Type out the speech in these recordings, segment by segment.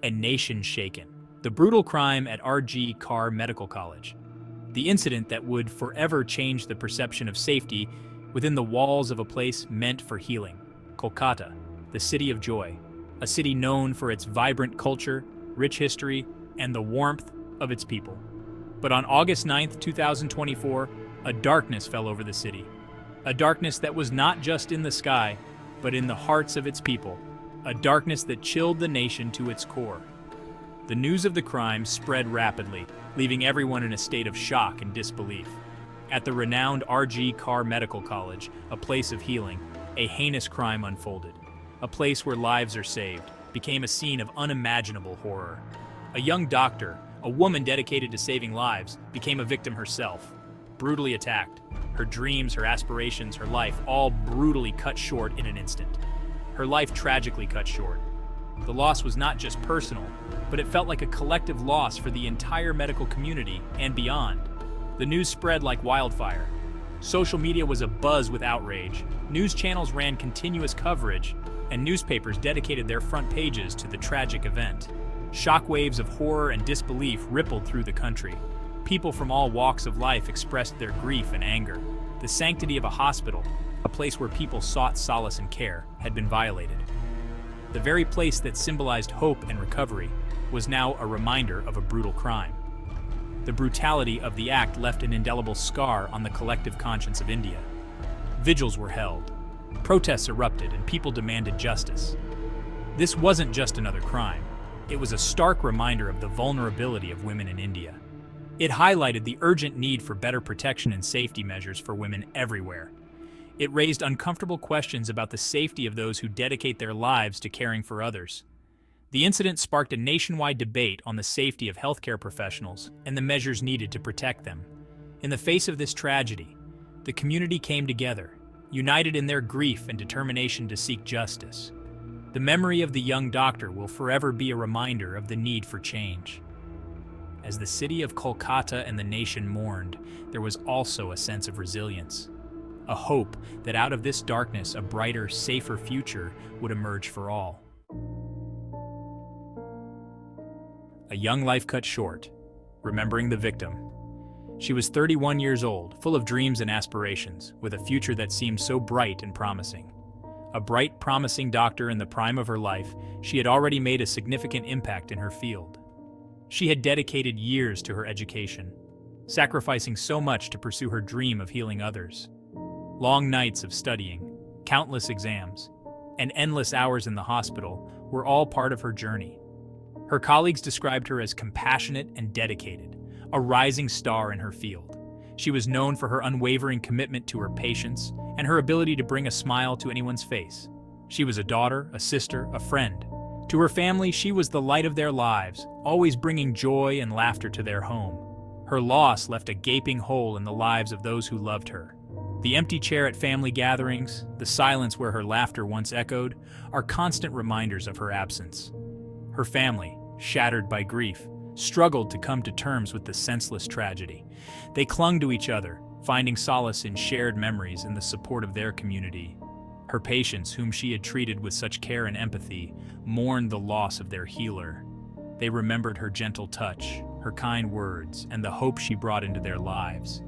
A nation shaken. The brutal crime at R.G. Carr Medical College. The incident that would forever change the perception of safety within the walls of a place meant for healing. Kolkata, the city of joy. A city known for its vibrant culture, rich history, and the warmth of its people. But on August 9th, 2024, a darkness fell over the city. A darkness that was not just in the sky, but in the hearts of its people. A darkness that chilled the nation to its core. The news of the crime spread rapidly, leaving everyone in a state of shock and disbelief. At the renowned R.G. Carr Medical College, a place of healing, a heinous crime unfolded. A place where lives are saved became a scene of unimaginable horror. A young doctor, a woman dedicated to saving lives, became a victim herself. Brutally attacked. Her dreams, her aspirations, her life, all brutally cut short in an instant. Her life tragically cut short. The loss was not just personal, but it felt like a collective loss for the entire medical community and beyond. The news spread like wildfire. Social media was abuzz with outrage. News channels ran continuous coverage, and newspapers dedicated their front pages to the tragic event. Shockwaves of horror and disbelief rippled through the country. People from all walks of life expressed their grief and anger. The sanctity of a hospital, a place where people sought solace and care, had been violated. The very place that symbolized hope and recovery was now a reminder of a brutal crime. The brutality of the act left an indelible scar on the collective conscience of India. Vigils were held. Protests erupted and people demanded justice. This wasn't just another crime. It was a stark reminder of the vulnerability of women in India. It highlighted the urgent need for better protection and safety measures for women everywhere. It raised uncomfortable questions about the safety of those who dedicate their lives to caring for others. The incident sparked a nationwide debate on the safety of healthcare professionals and the measures needed to protect them. In the face of this tragedy, the community came together, united in their grief and determination to seek justice. The memory of the young doctor will forever be a reminder of the need for change. As the city of Kolkata and the nation mourned, there was also a sense of resilience. A hope that out of this darkness a brighter, safer future would emerge for all. A young life cut short, remembering the victim. She was 31 years old, full of dreams and aspirations, with a future that seemed so bright and promising. A bright, promising doctor in the prime of her life, she had already made a significant impact in her field. She had dedicated years to her education, sacrificing so much to pursue her dream of healing others. Long nights of studying, countless exams, and endless hours in the hospital were all part of her journey. Her colleagues described her as compassionate and dedicated, a rising star in her field. She was known for her unwavering commitment to her patients and her ability to bring a smile to anyone's face. She was a daughter, a sister, a friend. To her family, she was the light of their lives, always bringing joy and laughter to their home. Her loss left a gaping hole in the lives of those who loved her. The empty chair at family gatherings, the silence where her laughter once echoed, are constant reminders of her absence. Her family, shattered by grief, struggled to come to terms with the senseless tragedy. They clung to each other, finding solace in shared memories and the support of their community. Her patients, whom she had treated with such care and empathy, mourned the loss of their healer. They remembered her gentle touch, her kind words, and the hope she brought into their lives.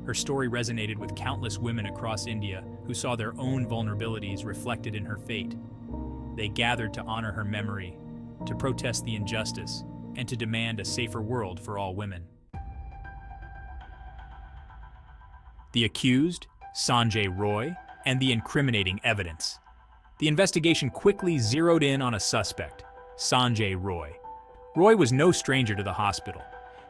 Her story resonated with countless women across India who saw their own vulnerabilities reflected in her fate. They gathered to honor her memory, to protest the injustice, and to demand a safer world for all women. The accused, Sanjay Roy, and the incriminating evidence. The investigation quickly zeroed in on a suspect, Sanjay Roy. Roy was no stranger to the hospital.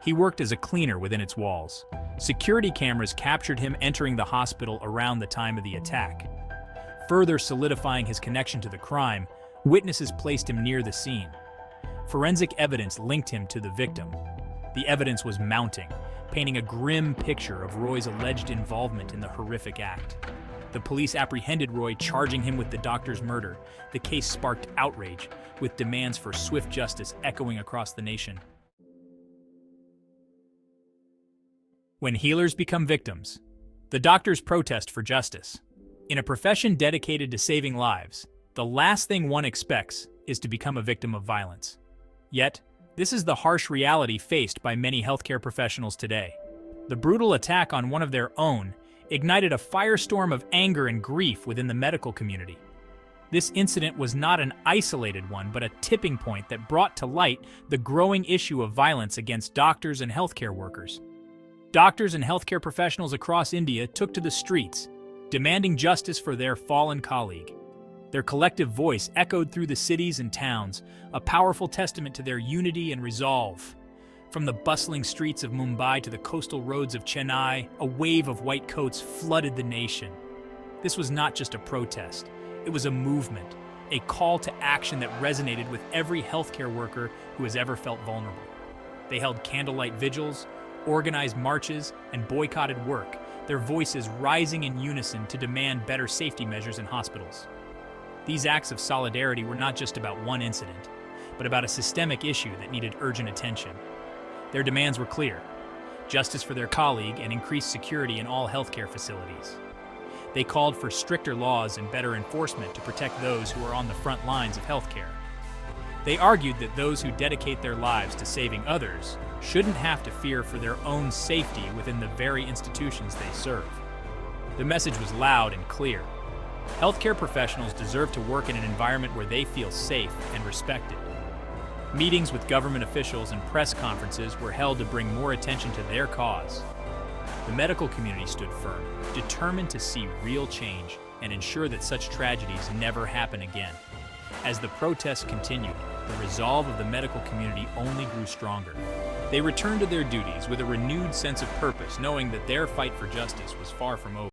He worked as a cleaner within its walls. Security cameras captured him entering the hospital around the time of the attack. Further solidifying his connection to the crime, witnesses placed him near the scene. Forensic evidence linked him to the victim. The evidence was mounting, painting a grim picture of Roy's alleged involvement in the horrific act. The police apprehended Roy, charging him with the doctor's murder. The case sparked outrage, with demands for swift justice echoing across the nation. When healers become victims, the doctors protest for justice. In a profession dedicated to saving lives, the last thing one expects is to become a victim of violence. Yet, this is the harsh reality faced by many healthcare professionals today. The brutal attack on one of their own ignited a firestorm of anger and grief within the medical community. This incident was not an isolated one, but a tipping point that brought to light the growing issue of violence against doctors and healthcare workers. Doctors and healthcare professionals across India took to the streets, demanding justice for their fallen colleague. Their collective voice echoed through the cities and towns, a powerful testament to their unity and resolve. From the bustling streets of Mumbai to the coastal roads of Chennai, a wave of white coats flooded the nation. This was not just a protest. It was a movement, a call to action that resonated with every healthcare worker who has ever felt vulnerable. They held candlelight vigils, organized marches, and boycotted work, their voices rising in unison to demand better safety measures in hospitals. These acts of solidarity were not just about one incident, but about a systemic issue that needed urgent attention. Their demands were clear: justice for their colleague and increased security in all healthcare facilities. They called for stricter laws and better enforcement to protect those who are on the front lines of healthcare. They argued that those who dedicate their lives to saving others shouldn't have to fear for their own safety within the very institutions they serve. The message was loud and clear. Healthcare professionals deserve to work in an environment where they feel safe and respected. Meetings with government officials and press conferences were held to bring more attention to their cause. The medical community stood firm, determined to see real change and ensure that such tragedies never happen again. As the protests continued, the resolve of the medical community only grew stronger. They returned to their duties with a renewed sense of purpose, knowing that their fight for justice was far from over.